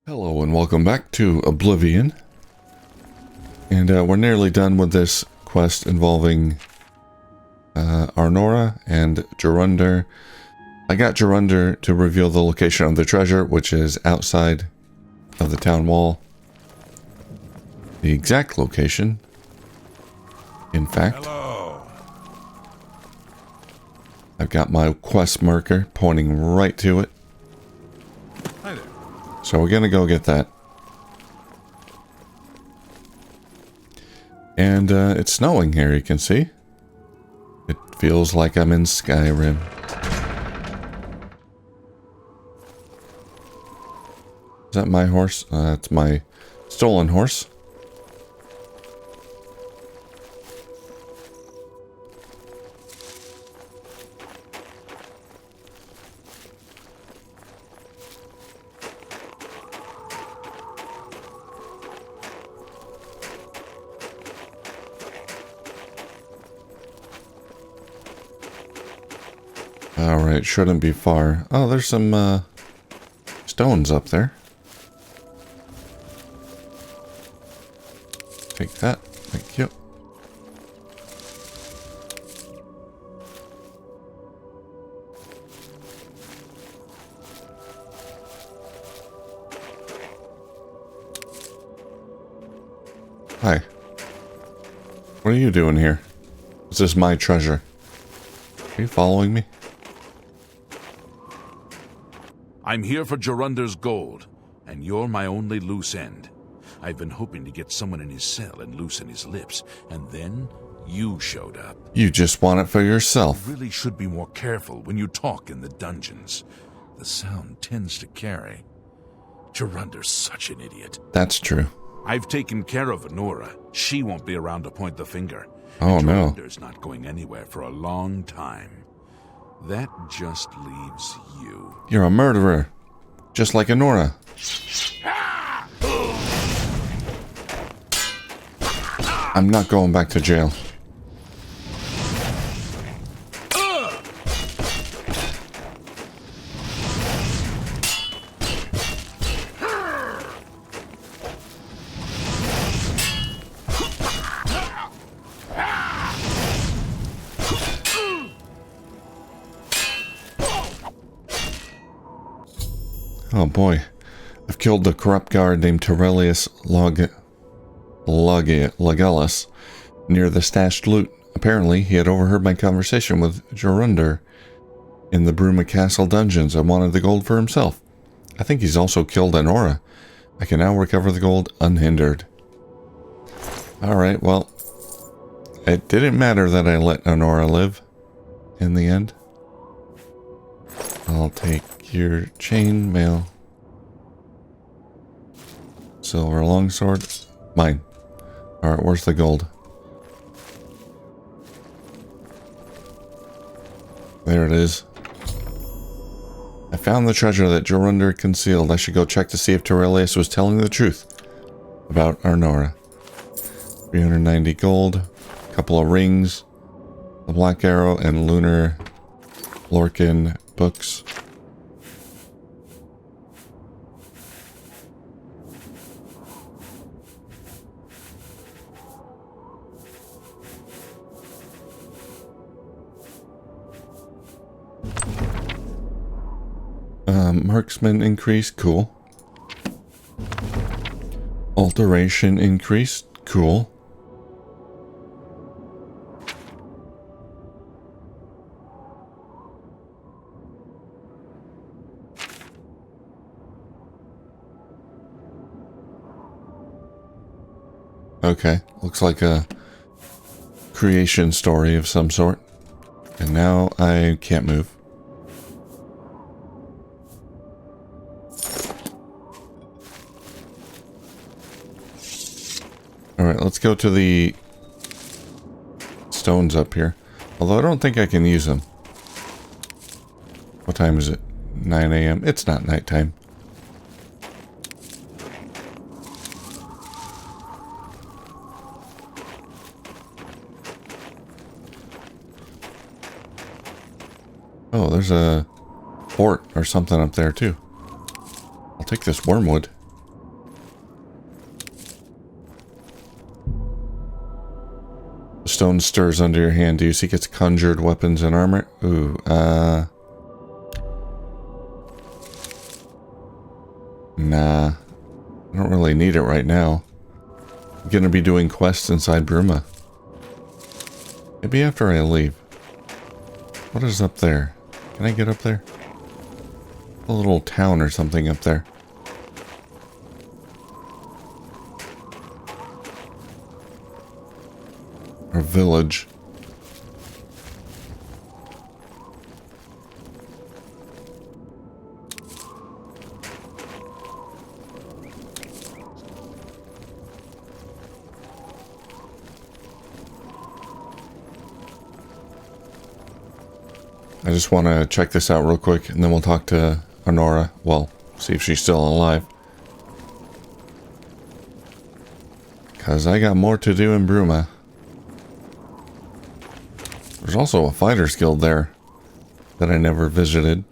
Hello and welcome back to Oblivion. And we're nearly done with this quest involving Arnora and Jorundr. I got Jorundr to reveal the location of the treasure, which is outside of the town wall. The exact location, in fact. Hello. I've got my quest marker pointing right to it. Hi there. So we're gonna go get that. And it's snowing here, you can see. It feels like I'm in Skyrim. Is that my horse? That's my stolen horse. Alright, shouldn't be far. Oh, there's some stones up there. Take that. Thank you. Hi. What are you doing here? This is my treasure. Are you following me? I'm here for Jorundr's gold, and you're my only loose end. I've been hoping to get someone in his cell and loosen his lips, and then you showed up. You just want it for yourself. You really should be more careful when you talk in the dungeons. The sound tends to carry. Jorundr's such an idiot. That's true. I've taken care of Anora. She won't be around to point the finger. Oh, no. Jorundr's not going anywhere for a long time. That just leaves you. You're a murderer. Just like Anora. I'm not going back to jail. Oh boy, I've killed the corrupt guard named Terrelius Logellus near the stashed loot. Apparently, he had overheard my conversation with Jorundr in the Bruma Castle dungeons and wanted the gold for himself. I think he's also killed Anora. I can now recover the gold unhindered. Alright, well, it didn't matter that I let Anora live in the end. I'll take your chain mail. Silver longsword. Mine. Alright, where's the gold? There it is. I found the treasure that Jorundr concealed. I should go check to see if Terrelius was telling the truth about Arnora. 390 gold. A couple of rings. The Black Arrow and Lunar Lorcan books. Marksman increase, cool. Alteration increase, cool. Okay, looks like a creation story of some sort. And now I can't move. Alright, let's go to the stones up here. Although I don't think I can use them. What time is it? 9 a.m. It's not nighttime. Oh, there's a fort or something up there too. I'll take this wormwood. stone stirs under your hand. Do you seek its conjured weapons and armor? Ooh, nah. I don't really need it right now. I'm gonna be doing quests inside Bruma. Maybe after I leave. What is up there? Can I get up there? A little town or something up there. Or village. I just want to check this out real quick, and then we'll talk to Honora. Well, see if she's still alive. Because I got more to do in Bruma. There's also a fighter's guild there that I never visited.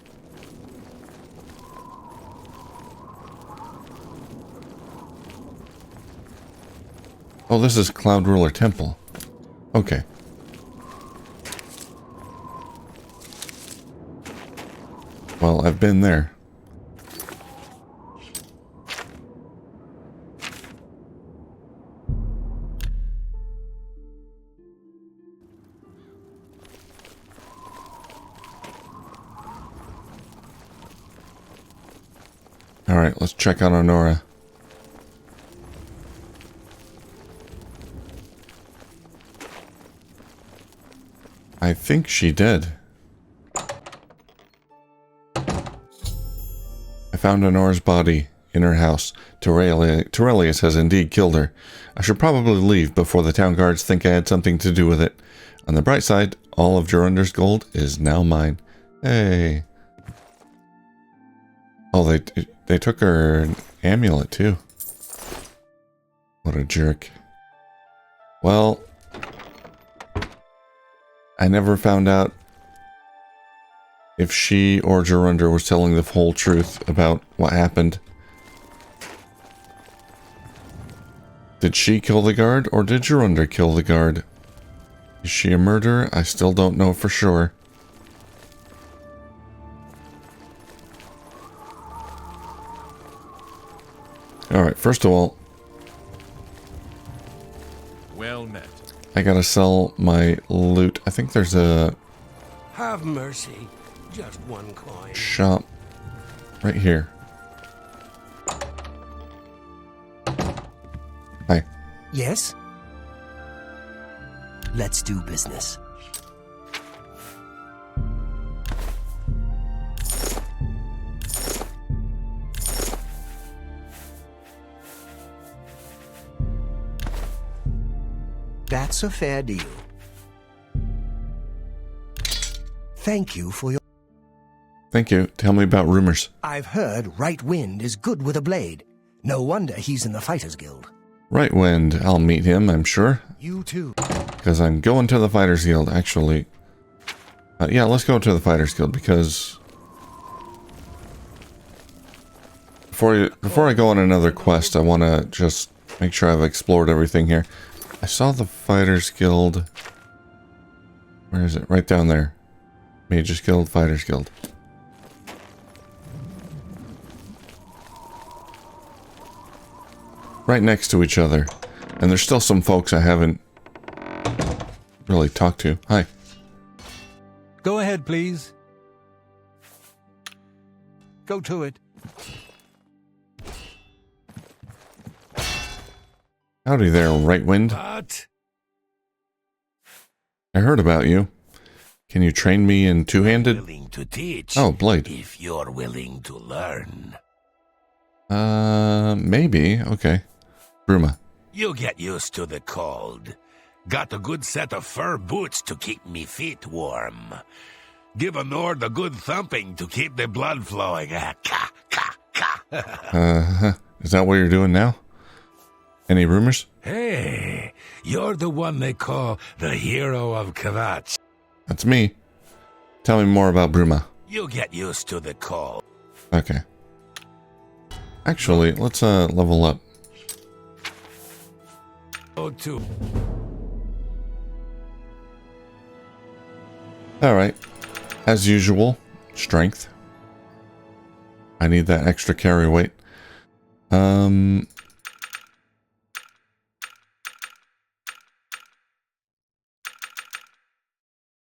Oh, this is Cloud Ruler Temple. Okay. Well, I've been there. Alright, let's check on Honora. I think she did. I found Honora's body in her house. Torelius has indeed killed her. I should probably leave before the town guards think I had something to do with it. On the bright side, all of Jorunder's gold is now mine. Hey. Oh, they took her amulet too. What a jerk. Well, I never found out if she or Jorunder was telling the whole truth about what happened. Did she kill the guard, or did Jorunder kill the guard? Is she a murderer? I still don't know for sure. Alright, first of all, well met. I gotta sell my loot. I think there's a Have mercy. Just one coin. shop right here. Hi. Yes? Let's do business. That's a fair deal. Thank you for your... Thank you. Tell me about rumors. I've heard Right Wind is good with a blade. No wonder he's in the Fighters Guild. Right Wind. I'll meet him, I'm sure. You too. Because I'm going to the Fighters Guild, actually. Yeah, let's go to the Fighters Guild, because... Before I go on another quest, I want to just make sure I've explored everything here. I saw the Fighters Guild. Where is it? Right down there. Mages Guild, Fighters Guild. Right next to each other. And there's still some folks I haven't really talked to. Hi. Go ahead, please. Go to it. Howdy there, Right Wind. What? I heard about you. Can you train me in two-handed? Willing to teach. Oh, blade. If you're willing to learn. Maybe. Okay. Bruma. You get used to the cold. Got a good set of fur boots to keep me feet warm. Give a Nord a good thumping to keep the blood flowing. Ka, ka, ka. Is that what you're doing now? Any rumors? Hey, you're the one they call the hero of Kvatch. That's me. Tell me more about Bruma. You get used to the cold. Okay. Actually, let's level up. Go to. Alright. As usual, strength. I need that extra carry weight.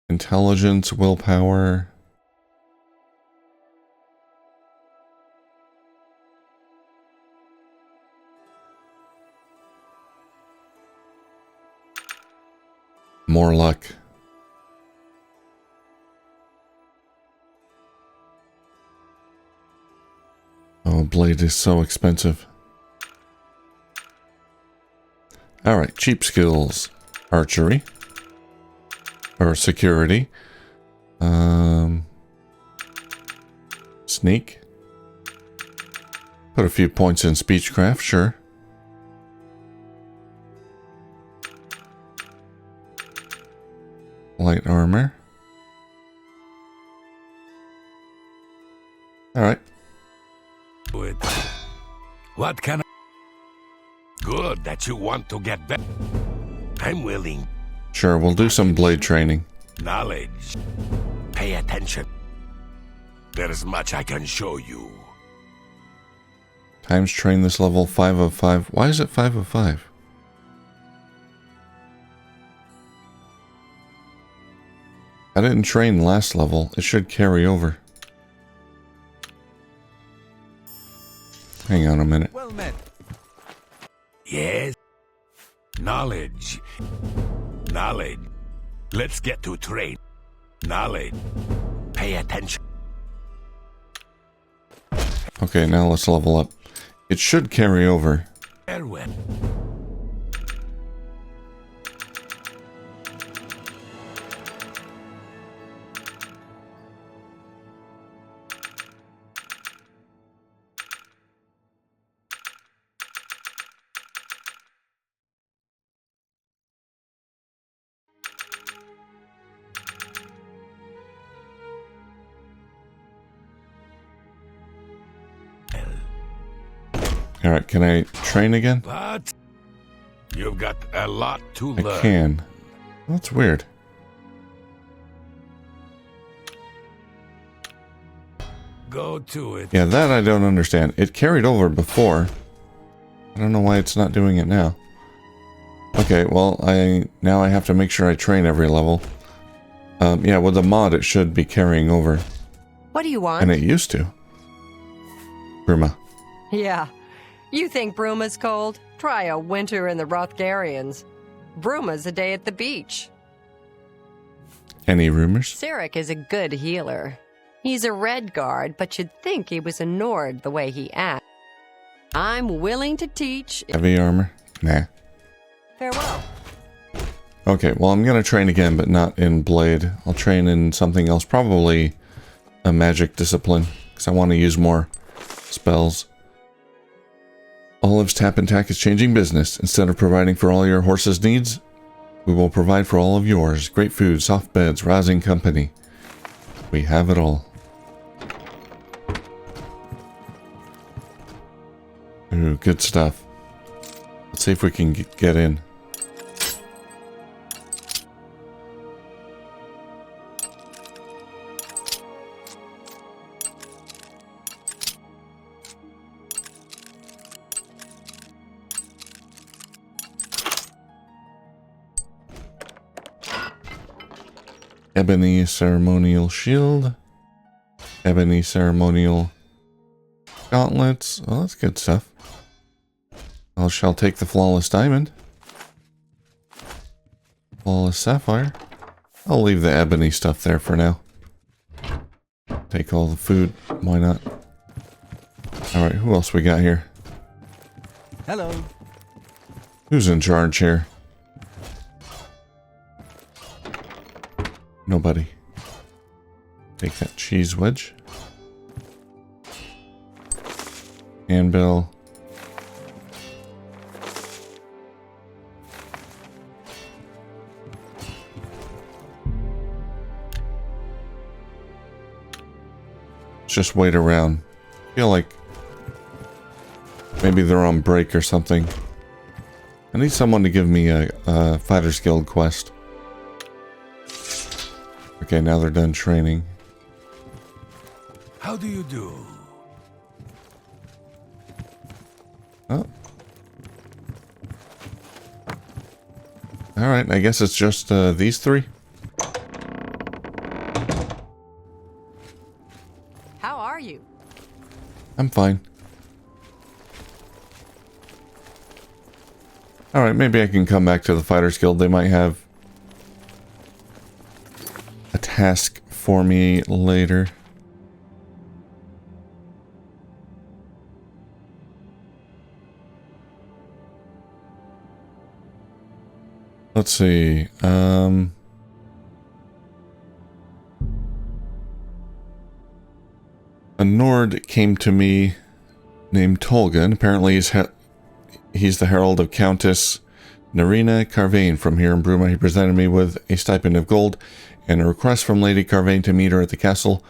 Intelligence, willpower. More luck. Oh, blade is so expensive. Alright, cheap skills. Archery. Or security. Sneak. Put a few points in speechcraft, sure. Light armor. Alright. Good. What can I... Good that you want to get better. I'm willing. Sure, we'll do some blade training. Knowledge. Pay attention. There's much I can show you. Times train this level 5 of 5. Why is it 5 of 5? I didn't train last level. It should carry over. Hang on a minute. Well met. Yes. Knowledge. Knowledge. Let's get to train. Knowledge. Pay attention. Okay, now let's level up. It should carry over. Farewell. Alright, can I train again? But you've got a lot to I learn. can. That's weird. Go to it. Yeah, that I don't understand. It carried over before. I don't know why it's not doing it now. Okay, well, now I have to make sure I train every level. Yeah, with the mod it should be carrying over. What do you want? And it used to. Bruma. Yeah. You think Bruma's cold? Try a winter in the Rothgarians. Bruma's a day at the beach. Any rumors? Sirik is a good healer. He's a red guard, but you'd think he was a Nord the way he acts. I'm willing to teach. Heavy armor? Nah. Farewell. Okay, well, I'm gonna train again, but not in Blade. I'll train in something else, probably a magic discipline, because I want to use more spells. Olive's Tap and Tack is changing business. Instead of providing for all your horse's needs, we will provide for all of yours. Great food, soft beds, rousing company. We have it all. Ooh, good stuff. Let's see if we can get in. Ebony ceremonial shield. Ebony ceremonial gauntlets. Oh, that's good stuff. I shall take the flawless diamond. Flawless sapphire. I'll leave the ebony stuff there for now. Take all the food. Why not? Alright, who else we got here? Hello. Who's in charge here? Nobody. Take that cheese wedge. Anvil. Let's just wait around. I feel like maybe they're on break or something. I need someone to give me a Fighters Guild quest. Okay, now they're done training. How do you do? Oh. Alright, I guess it's just these three. How are you? I'm fine. Alright, maybe I can come back to the Fighters Guild. They might have a task for me later. Let's see. A Nord came to me named Tolgan. Apparently he's the herald of Countess Narina Carvain from here in Bruma. He presented me with a stipend of gold and a request from Lady Carvain to meet her at the castle.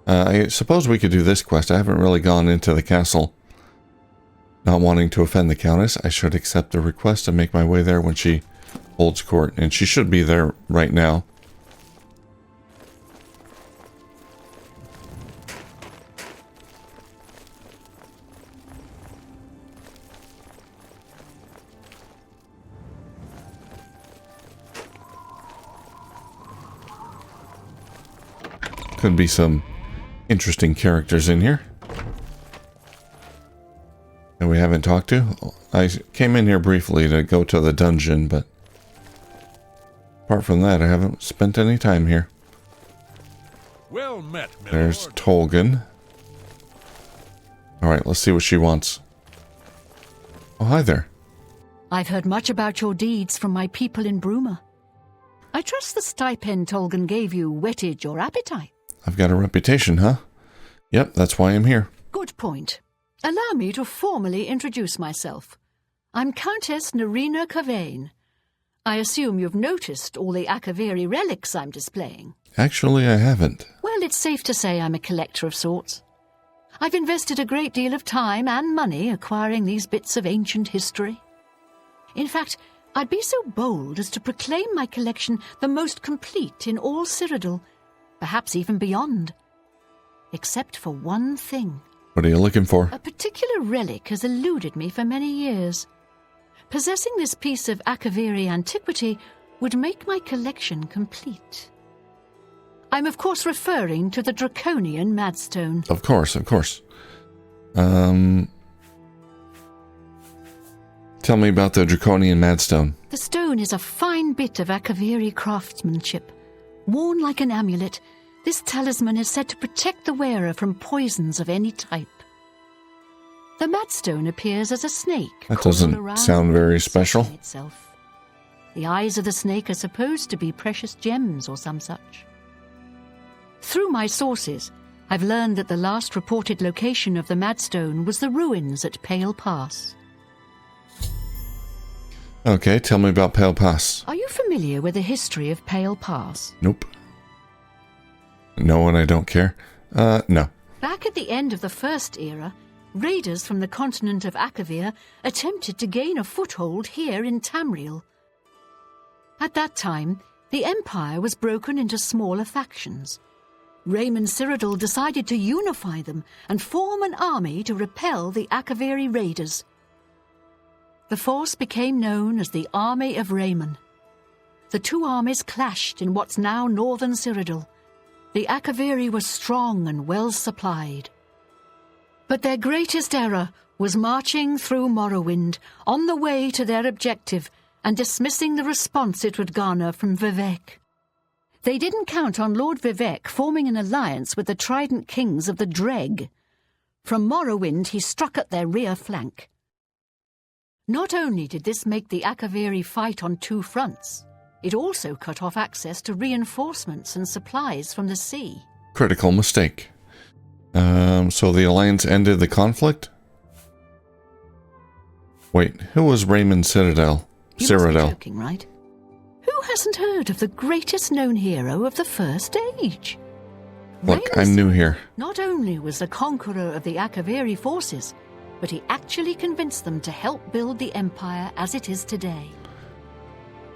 I suppose we could do this quest. I haven't really gone into the castle. Not wanting to offend the Countess, I should accept the request and make my way there when she holds court, and she should be there right now. Could be some interesting characters in here that we haven't talked to. I came in here briefly to go to the dungeon, but apart from that, I haven't spent any time here. Well met, my There's lord. Tolgan. Alright, let's see what she wants. Oh, hi there. I've heard much about your deeds from my people in Bruma. I trust the stipend Tolgan gave you whetted your appetite. I've got a reputation, huh? Yep, that's why I'm here. Good point. Allow me to formally introduce myself. I'm Countess Narina Carvain. I assume you've noticed all the Akaviri relics I'm displaying. Actually, I haven't. Well, it's safe to say I'm a collector of sorts. I've invested a great deal of time and money acquiring these bits of ancient history. In fact, I'd be so bold as to proclaim my collection the most complete in all Cyrodiil, perhaps even beyond. Except for one thing. What are you looking for? A particular relic has eluded me for many years. Possessing this piece of Akaviri antiquity would make my collection complete. I'm of course referring to the Draconian Madstone. Of course, of course. Tell me about the Draconian Madstone. The stone is a fine bit of Akaviri craftsmanship. Worn like an amulet, this talisman is said to protect the wearer from poisons of any type. The Madstone appears as a snake. That doesn't coiled around sound very and special. sucking itself. The eyes of the snake are supposed to be precious gems or some such. Through my sources, I've learned that the last reported location of the Madstone was the ruins at Pale Pass. Okay, tell me about Pale Pass. Are you familiar with the history of Pale Pass? Nope. No, and I don't care. No. Back at the end of the First Era, raiders from the continent of Akavir attempted to gain a foothold here in Tamriel. At that time, the Empire was broken into smaller factions. Raymond Cyrodiil decided to unify them and form an army to repel the Akaviri raiders. The force became known as the Army of Raymond. The two armies clashed in what's now northern Cyrodiil. The Akaviri were strong and well supplied. But their greatest error was marching through Morrowind on the way to their objective and dismissing the response it would garner from Vivek. They didn't count on Lord Vivek forming an alliance with the Trident Kings of the Dreg. From Morrowind he struck at their rear flank. Not only did this make the Akaviri fight on two fronts, it also cut off access to reinforcements and supplies from the sea. Critical mistake. So the Alliance ended the conflict? Wait, who was Raymond Cyrodiil? You must be joking, right? Who hasn't heard of the greatest known hero of the First Age? Look, Raymond I'm new here. Not only was the conqueror of the Akaviri forces, but he actually convinced them to help build the Empire as it is today.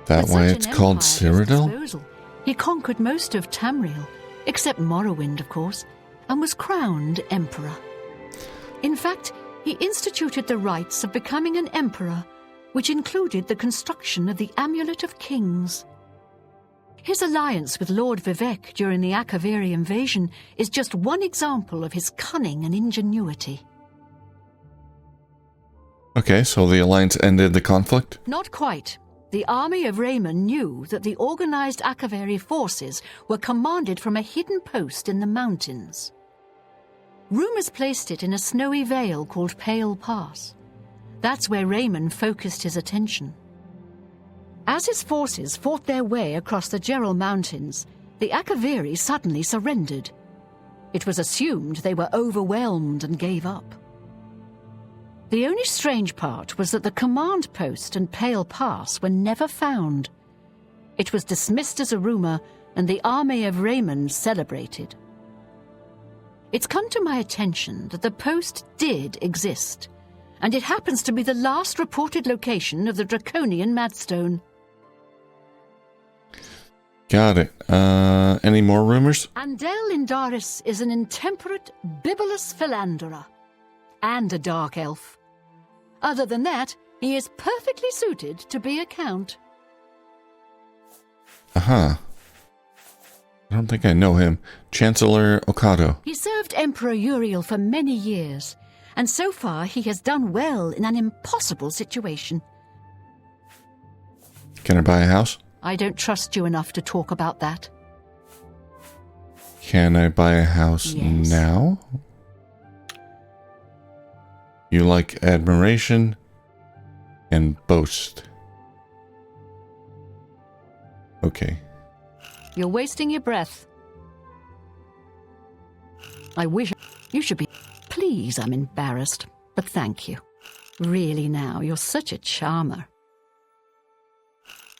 That With why such it's an called empire at his Cyrodiil? disposal, He conquered most of Tamriel, except Morrowind, of course, and was crowned emperor. In fact, he instituted the rites of becoming an emperor, which included the construction of the Amulet of Kings. His alliance with Lord Vivec during the Akaviri invasion is just one example of his cunning and ingenuity. Okay, so the Alliance ended the conflict? Not quite. The army of Raymond knew that the organized Akaviri forces were commanded from a hidden post in the mountains. Rumors placed it in a snowy vale called Pale Pass. That's where Raymond focused his attention. As his forces fought their way across the Gerald Mountains, the Akaviri suddenly surrendered. It was assumed they were overwhelmed and gave up. The only strange part was that the command post and Pale Pass were never found. It was dismissed as a rumor, and the army of Raymond celebrated. It's come to my attention that the post did exist, and it happens to be the last reported location of the Draconian Madstone. Got it. Any more rumors? Andel Indaris is an intemperate, bibulous philanderer, and a dark elf. Other than that, he is perfectly suited to be a count. Uh-huh. I don't think I know him. Chancellor Okado. He served Emperor Uriel for many years, and so far he has done well in an impossible situation. Can I buy a house? I don't trust you enough to talk about that. Can I buy a house Yes. now? You like admiration and boast. Okay. You're wasting your breath. I wish you should be. Please, I'm embarrassed, but thank you. Really now, you're such a charmer.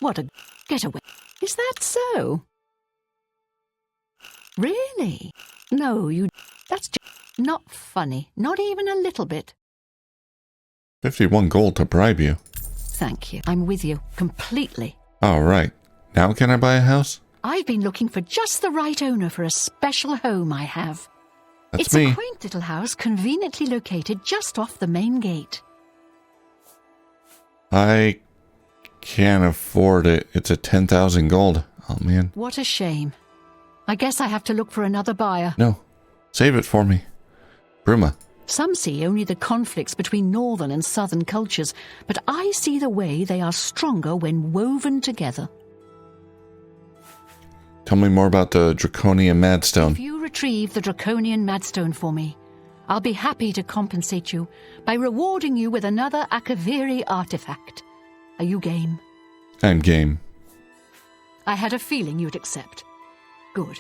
What a getaway. Is that so? Really? No, that's just not funny. Not even a little bit. 51 gold to bribe you. Thank you. I'm with you completely. All right. Now can I buy a house? I've been looking for just the right owner for a special home I have. That's It's me. a quaint little house conveniently located just off the main gate. I can't afford it. It's a 10,000 gold. Oh, man. What a shame. I guess I have to look for another buyer. No. Save it for me. Bruma. Some see only the conflicts between northern and southern cultures, but I see the way they are stronger when woven together. Tell me more about the Draconian If Madstone. you retrieve the Draconian Madstone for me, I'll be happy to compensate you by rewarding you with another Akaviri artifact. Are you game? I'm game. I had a feeling you'd accept. Good.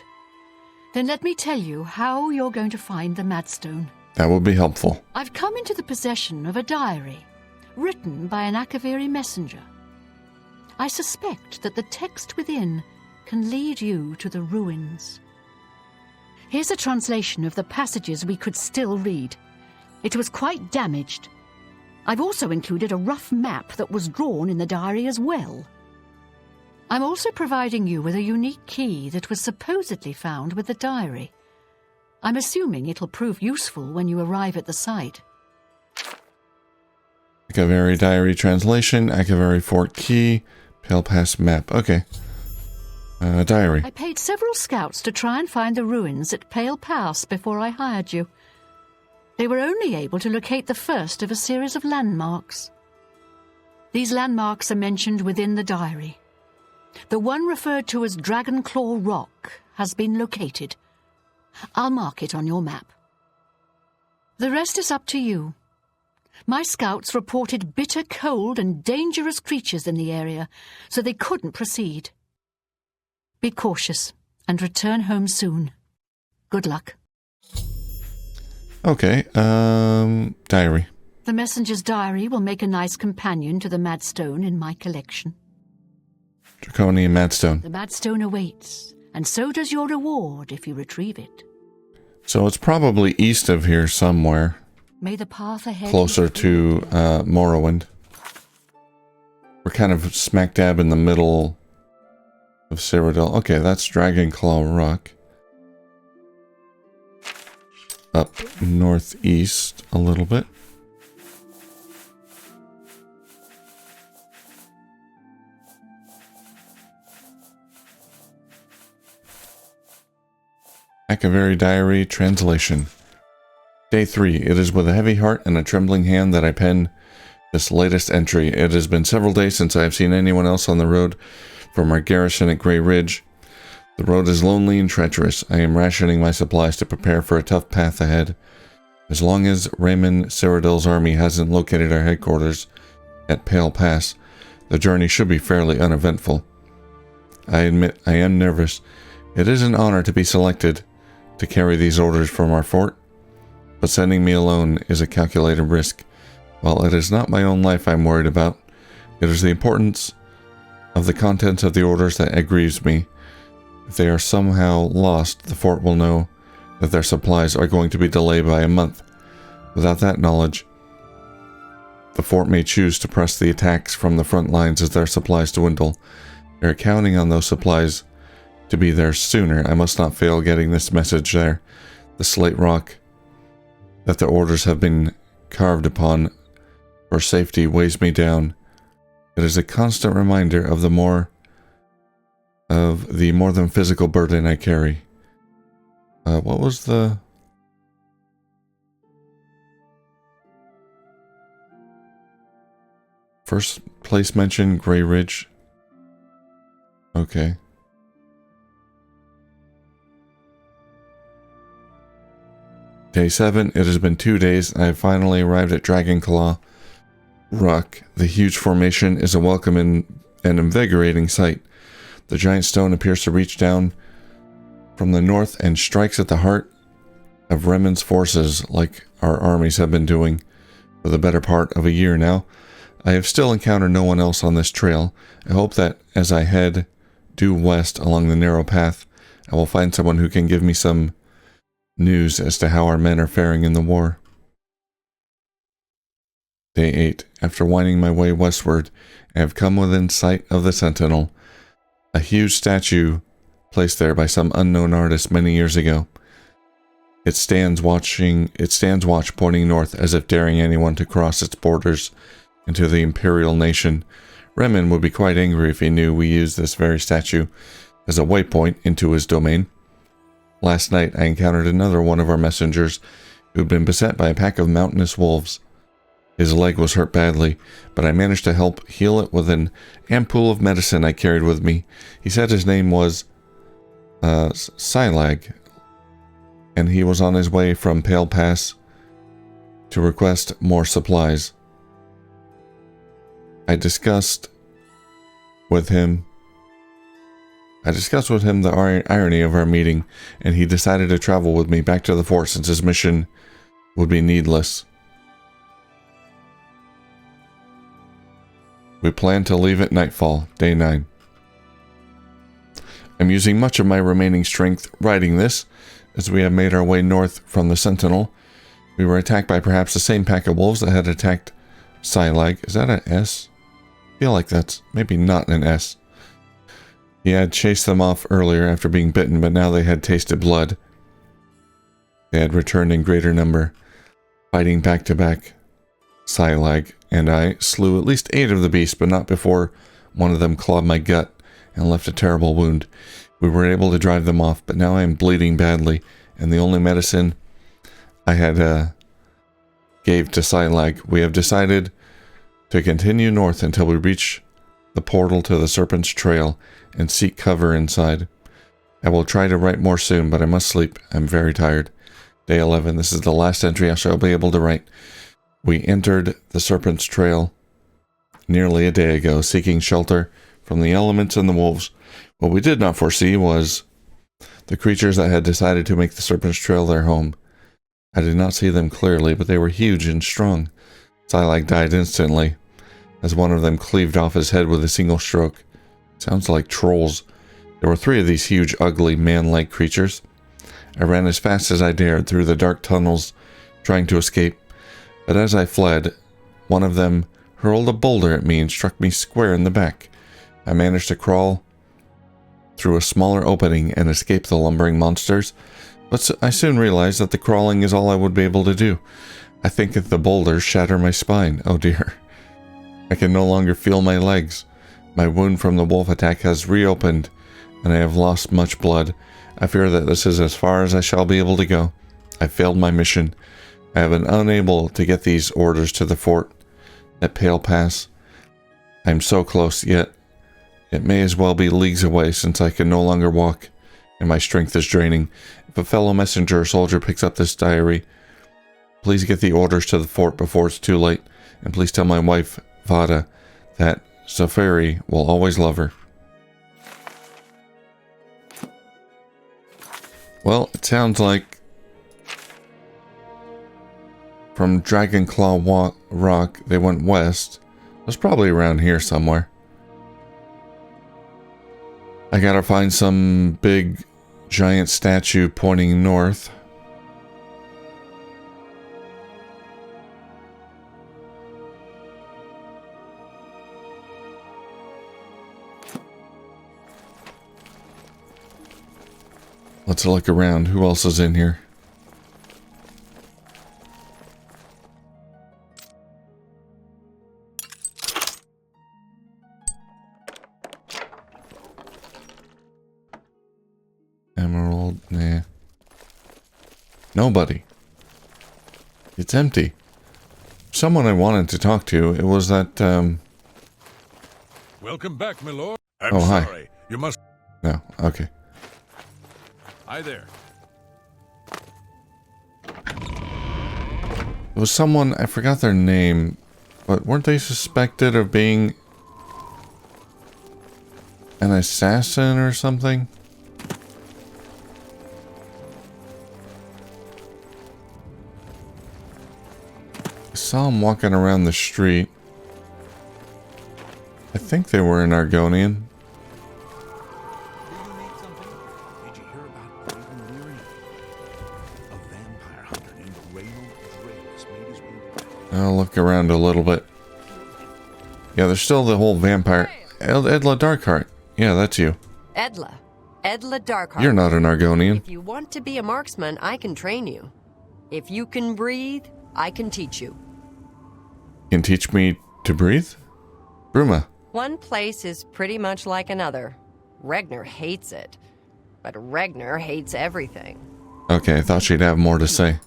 Then let me tell you how you're going to find the Madstone. That would be helpful. I've come into the possession of a diary, written by an Akaviri messenger. I suspect that the text within can lead you to the ruins. Here's a translation of the passages we could still read. It was quite damaged. I've also included a rough map that was drawn in the diary as well. I'm also providing you with a unique key that was supposedly found with the diary. I'm assuming it'll prove useful when you arrive at the site. Akaviri Diary Translation, Akaviri Fort Key, Pale Pass Map. Okay. Diary. I paid several scouts to try and find the ruins at Pale Pass before I hired you. They were only able to locate the first of a series of landmarks. These landmarks are mentioned within the diary. The one referred to as Dragonclaw Rock has been located. I'll mark it on your map. The rest is up to you. My scouts reported bitter cold and dangerous creatures in the area, so they couldn't proceed. Be cautious and return home soon. Good luck. Okay, diary. The messenger's diary will make a nice companion to the Madstone in my collection. Draconian Madstone. The Madstone awaits, and so does your reward if you retrieve it. So it's probably east of here somewhere. May the path ahead Closer to Morrowind. We're kind of smack dab in the middle of Cyrodiil. Okay, that's Dragon Claw Rock. Up northeast a little bit. Akaveri Diary Translation. Day 3. It is with a heavy heart and a trembling hand that I pen this latest entry. It has been several days since I have seen anyone else on the road from our garrison at Grey Ridge. The road is lonely and treacherous. I am rationing my supplies to prepare for a tough path ahead. As long as Raymond Cyrodiil's army hasn't located our headquarters at Pale Pass, the journey should be fairly uneventful. I admit I am nervous. It is an honor to be selected to carry these orders from our fort, but sending me alone is a calculated risk. While it is not my own life I'm worried about, it is the importance of the contents of the orders that aggrieves me. If they are somehow lost, the fort will know that their supplies are going to be delayed by a month. Without that knowledge, the fort may choose to press the attacks from the front lines as their supplies dwindle. They are counting on those supplies to be there sooner. I must not fail getting this message there. The slate rock that the orders have been carved upon for safety weighs me down. It is a constant reminder of the more than physical burden I carry. What was the... first place mentioned? Grey Ridge? Okay. Day 7. It has been 2 days and I have finally arrived at Dragon Claw Rock. The huge formation is a welcome and invigorating sight. The giant stone appears to reach down from the north and strikes at the heart of Remen's forces like our armies have been doing for the better part of a year now. I have still encountered no one else on this trail. I hope that as I head due west along the narrow path, I will find someone who can give me some news as to how our men are faring in the war. Day 8. After winding my way westward, I have come within sight of the Sentinel, a huge statue placed there by some unknown artist many years ago. It stands watch pointing north as if daring anyone to cross its borders into the Imperial nation. Remen would be quite angry if he knew we used this very statue as a waypoint into his domain. Last night I encountered another one of our messengers who had been beset by a pack of mountainous wolves. His leg was hurt badly, but I managed to help heal it with an ampoule of medicine I carried with me. He said his name was Silag, and he was on his way from Pale Pass to request more supplies. I discussed with him the irony of our meeting, and he decided to travel with me back to the fort since his mission would be needless. We plan to leave at nightfall, day 9. I'm using much of my remaining strength riding this, as we have made our way north from the Sentinel. We were attacked by perhaps the same pack of wolves that had attacked Silag. Is that an S? I feel like that's maybe not an S. He had chased them off earlier after being bitten, but now they had tasted blood. They had returned in greater number, fighting back to back. Silag and I slew at least 8 of the beasts, but not before one of them clawed my gut and left a terrible wound. We were able to drive them off, but now I am bleeding badly, and the only medicine I had gave to Silag. We have decided to continue north until we reach the portal to the Serpent's Trail and seek cover inside. I will try to write more soon, but I must sleep. I'm very tired. Day 11. This is the last entry I shall be able to write. We entered the Serpent's Trail nearly a day ago, seeking shelter from the elements and the wolves. What we did not foresee was the creatures that had decided to make the Serpent's Trail their home. I did not see them clearly, but they were huge and strong. Silag died instantly, as one of them cleaved off his head with a single stroke. Sounds like trolls. There were 3 of these huge, ugly, man-like creatures. I ran as fast as I dared through the dark tunnels, trying to escape. But as I fled, one of them hurled a boulder at me and struck me square in the back. I managed to crawl through a smaller opening and escape the lumbering monsters, but I soon realized that the crawling is all I would be able to do. I think that the boulders shatter my spine. Oh dear. I can no longer feel my legs. My wound from the wolf attack has reopened, and I have lost much blood. I fear that this is as far as I shall be able to go. I failed my mission. I have been unable to get these orders to the fort. That pale pass. I am so close, yet it may as well be leagues away since I can no longer walk, and my strength is draining. If a fellow messenger or soldier picks up this diary, please get the orders to the fort before it's too late, and please tell my wife, Vada, that Zafiri will always love her. Well, it sounds like from Dragonclaw Rock they went west. It was probably around here somewhere. I gotta find some big giant statue pointing north. Let's look around. Who else is in here? Emerald, nah. Nobody. It's empty. Someone I wanted to talk to. It was that, Welcome back, my lord. Oh, hi. Sorry. You must... No, okay. Hi there. It was someone, I forgot their name, but weren't they suspected of being an assassin or something? I saw him walking around the street. I think they were an Argonian. Did you hear about Raven Weary? A vampire hunter named Raynald Drake made his way to... I'll look around a little bit. Yeah, there's still the whole vampire. Edla Darkheart. Yeah, that's you. Edla Darkheart. You're not an Argonian. If you want to be a marksman, I can train you. If you can breathe, I can teach you. Can teach me to breathe? Bruma. One place is pretty much like another. Regner hates it. But Regner hates everything. Okay, I thought she'd have more to say.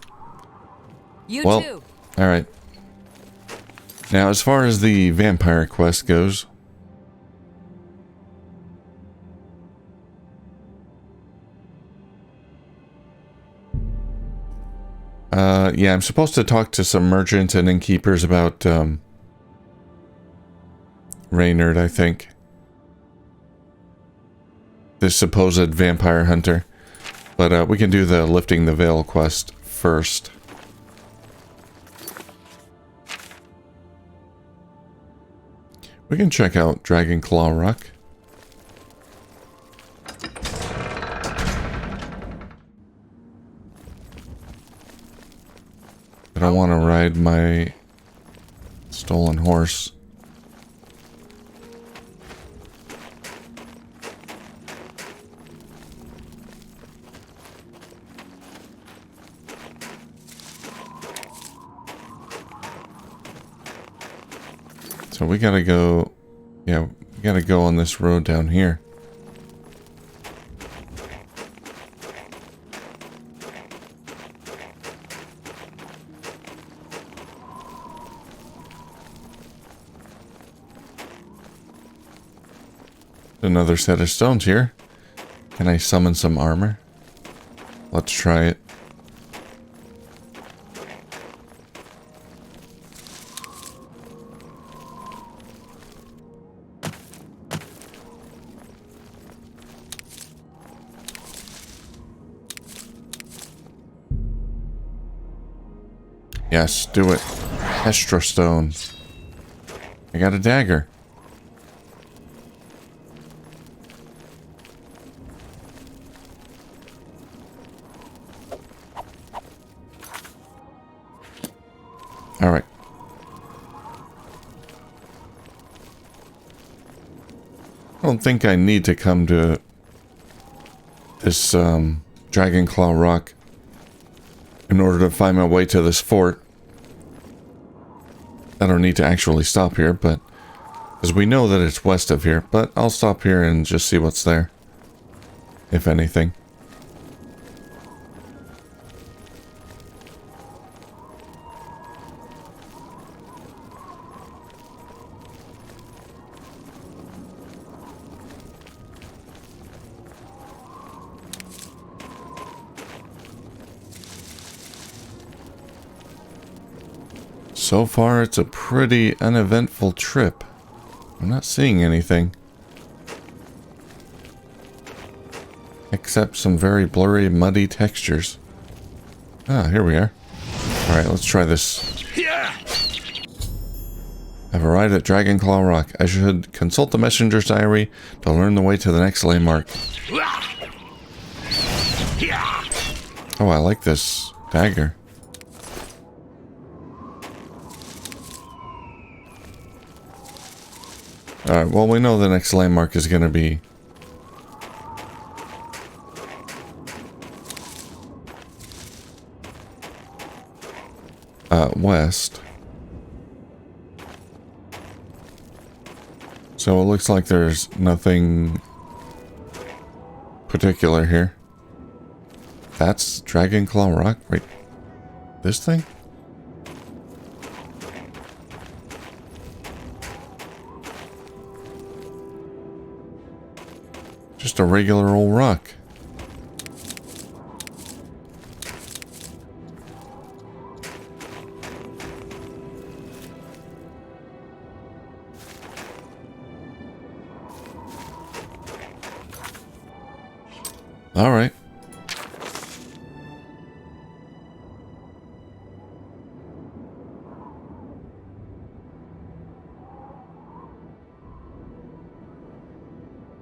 You Well, too. alright. Now, as far as the vampire quest goes, yeah, I'm supposed to talk to some merchants and innkeepers about, Reynard, I think. This supposed vampire hunter. But, we can do the lifting the veil quest first. We can check out Dragonclaw Rock. But I want to ride my stolen horse. So we gotta go, yeah, we gotta go on this road down here. Another set of stones here. Can I summon some armor? Let's try it. Yes, do it. Hestra stone. I got a dagger. Alright. I don't think I need to come to this Dragon Claw rock in order to find my way to this fort. I don't need to actually stop here, but because we know that it's west of here, but I'll stop here and just see what's there, if anything. So far, it's a pretty uneventful trip. I'm not seeing anything. Except some very blurry, muddy textures. Ah, here we are. Alright, let's try this. I've arrived at Dragon Claw Rock. I should consult the messenger's diary to learn the way to the next landmark. Oh, I like this dagger. Alright, well, we know the next landmark is going to be west. So it looks like there's nothing particular here. That's Dragon Claw Rock? Right. This thing? Just a regular old rock. All right.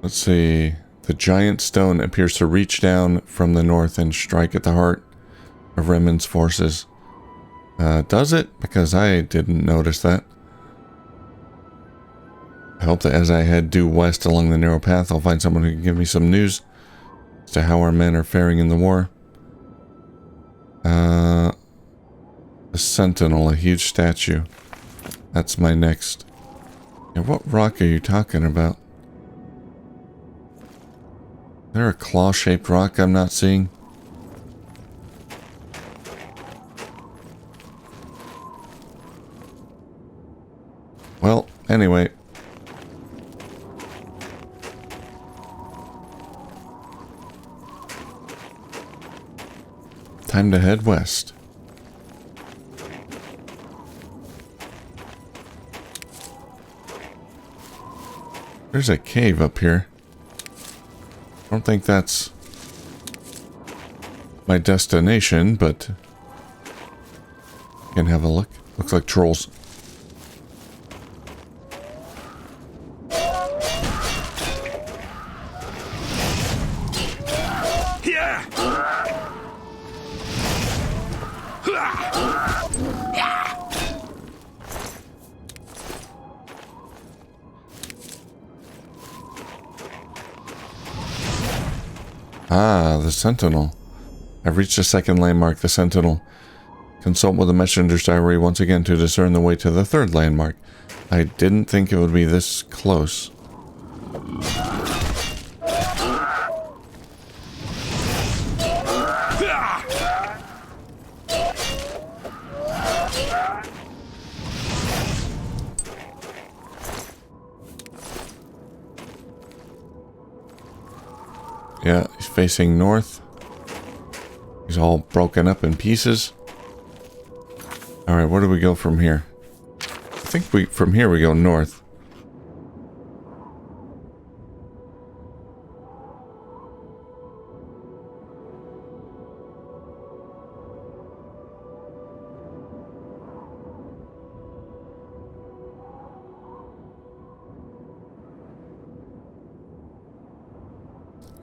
Let's see. The giant stone appears to reach down from the north and strike at the heart of Remen's forces. Does it? Because I didn't notice that. I hope that as I head due west along the narrow path, I'll find someone who can give me some news as to how our men are faring in the war. A sentinel, a huge statue. That's my next. Yeah, what rock are you talking about? Is there a claw-shaped rock I'm not seeing? Well, anyway. Time to head west. There's a cave up here. I don't think that's my destination, but you can have a look. Looks like trolls. Ah, the sentinel. I've reached the second landmark, the sentinel. Consult with the messenger's diary once again to discern the way to the third landmark. I didn't think it would be this close. Yeah, he's facing north. He's all broken up in pieces. Alright, where do we go from here? I think from here we go north.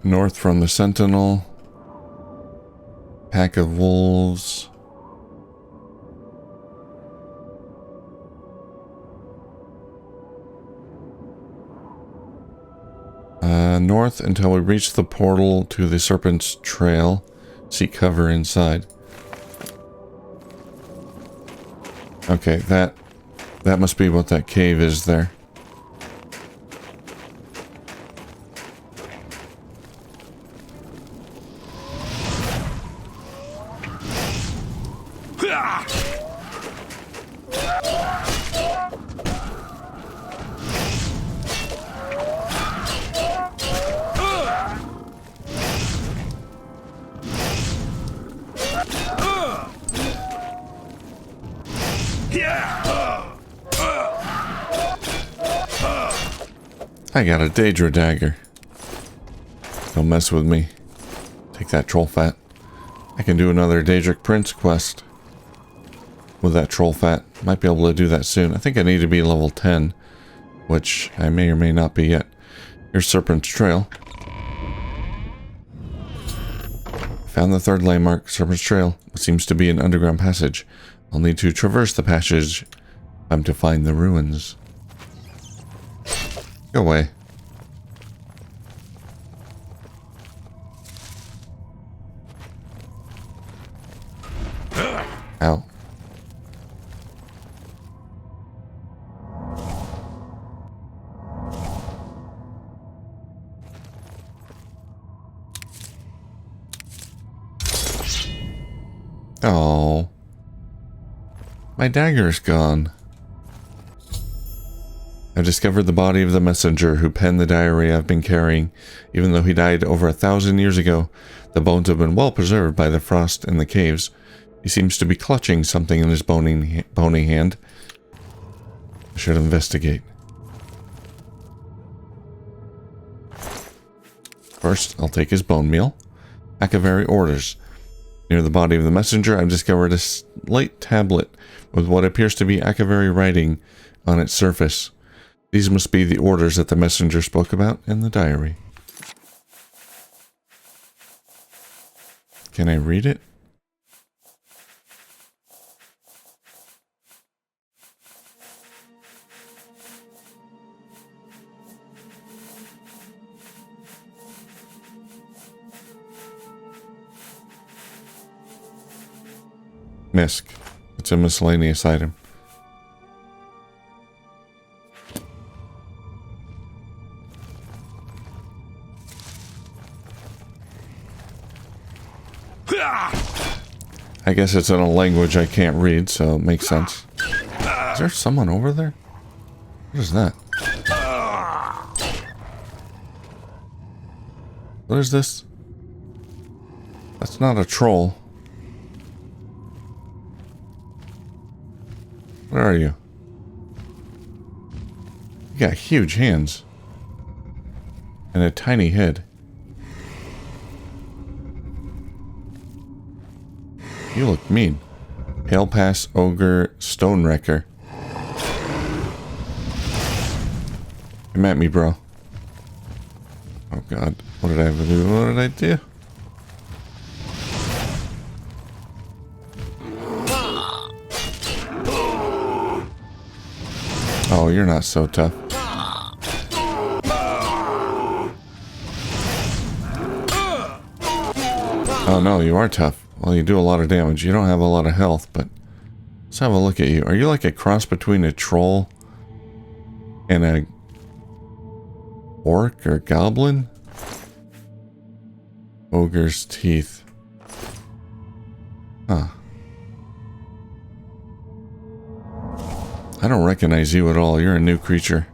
North from the sentinel. Pack of wolves. North until we reach the portal to the Serpent's Trail. Seek cover inside. Okay, that must be what that cave is there. I got a Daedra dagger. Don't mess with me. Take that troll fat. I can do another Daedric Prince quest with that troll fat. Might be able to do that soon. I think I need to be level 10, which I may or may not be yet. Here's Serpent's Trail. Found the third landmark, Serpent's Trail. What seems to be an underground passage. I'll need to traverse the passage. Time to find the ruins. Go away. Ow. Oh. My dagger's gone. I've discovered the body of the messenger who penned the diary I've been carrying. Even though he died over 1,000 years ago, the bones have been well preserved by the frost in the caves. He seems to be clutching something in his bony hand. I should investigate. First, I'll take his bone meal. Akaviri orders. Near the body of the messenger, I've discovered a slate tablet with what appears to be Akaviri writing on its surface. These must be the orders that the messenger spoke about in the diary. Can I read it? Misk. It's a miscellaneous item. I guess it's in a language I can't read, so it makes sense. Is there someone over there? What is that? What is this? That's not a troll. Where are you? You got huge hands. And a tiny head. You look mean. Pale Pass Ogre Stonewrecker. Come at me, bro. Oh god. What did I ever do? What did I do? Oh, you're not so tough. Oh no, you are tough. Well, you do a lot of damage. You don't have a lot of health, but let's have a look at you. Are you like a cross between a troll and a orc or goblin? Ogre's teeth. Huh. I don't recognize you at all. You're a new creature.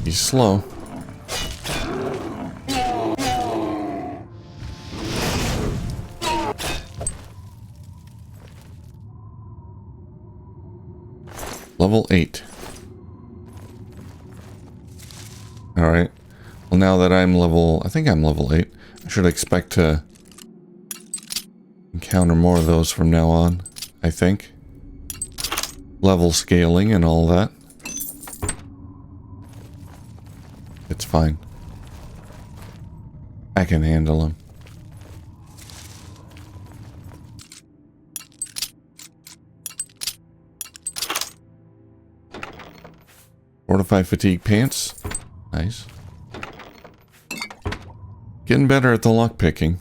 He's slow. Level 8. Alright. Well, now that I'm level... I think I'm level 8. I should expect to encounter more of those from now on, I think. Level scaling and all that. It's fine. I can handle them. Fortified fatigue pants. Nice. Getting better at the lockpicking.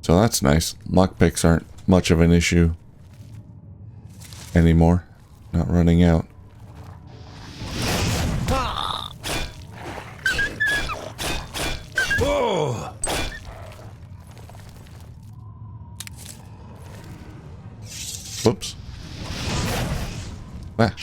So that's nice. Lockpicks aren't much of an issue anymore. Not running out. Oh! Whoops. Ah.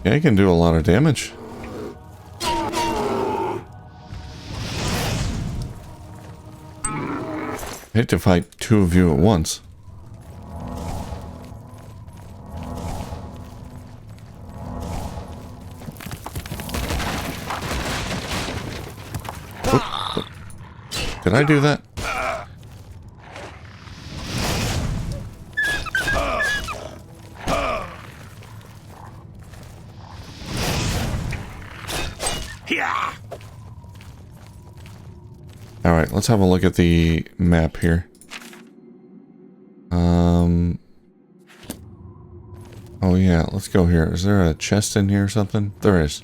Yeah, he can do a lot of damage. I hate to fight two of you at once. Oop. Did I do that? Alright, let's have a look at the map here. Oh yeah, let's go here. Is there a chest in here or something? There is.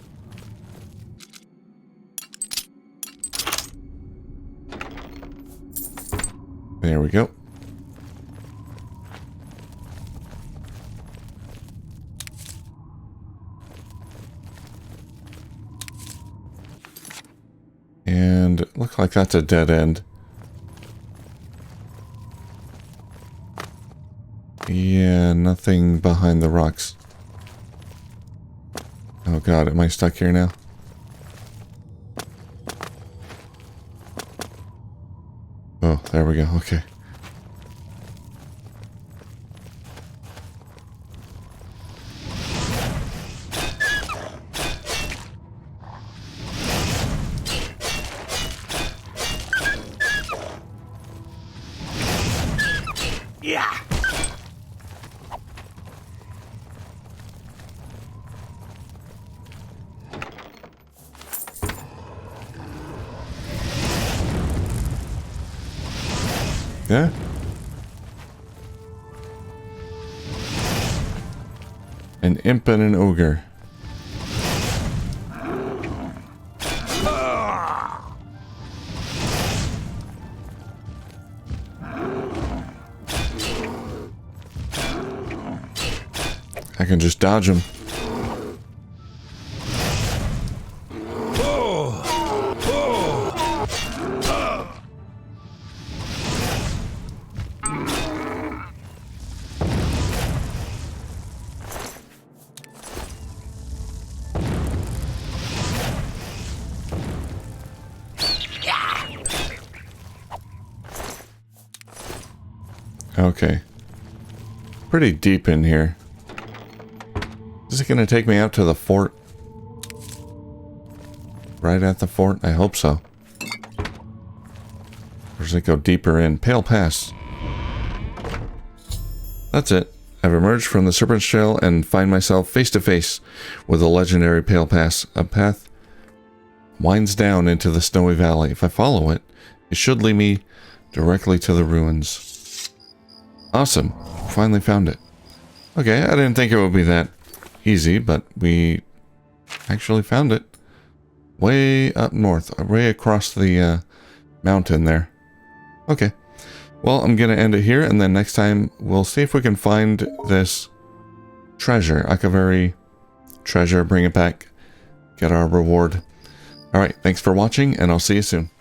There we go. And it looks like that's a dead end. Yeah, nothing behind the rocks. Oh god, am I stuck here now? Oh, there we go, okay. Yeah. Yeah? An imp and an ogre. I can just dodge him. Okay. Pretty deep in here. Is it going to take me out to the fort? Right at the fort? I hope so. Or does it go deeper in? Pale Pass. That's it. I've emerged from the Serpent's Shell and find myself face to face with a legendary Pale Pass. A path winds down into the snowy valley. If I follow it, it should lead me directly to the ruins. Awesome. Finally found it. Okay, I didn't think it would be that easy, but we actually found it. Way up north. Way across the mountain there. Okay. Well, I'm going to end it here, and then next time we'll see if we can find this treasure. Akaveri treasure. Bring it back. Get our reward. Alright, thanks for watching, and I'll see you soon.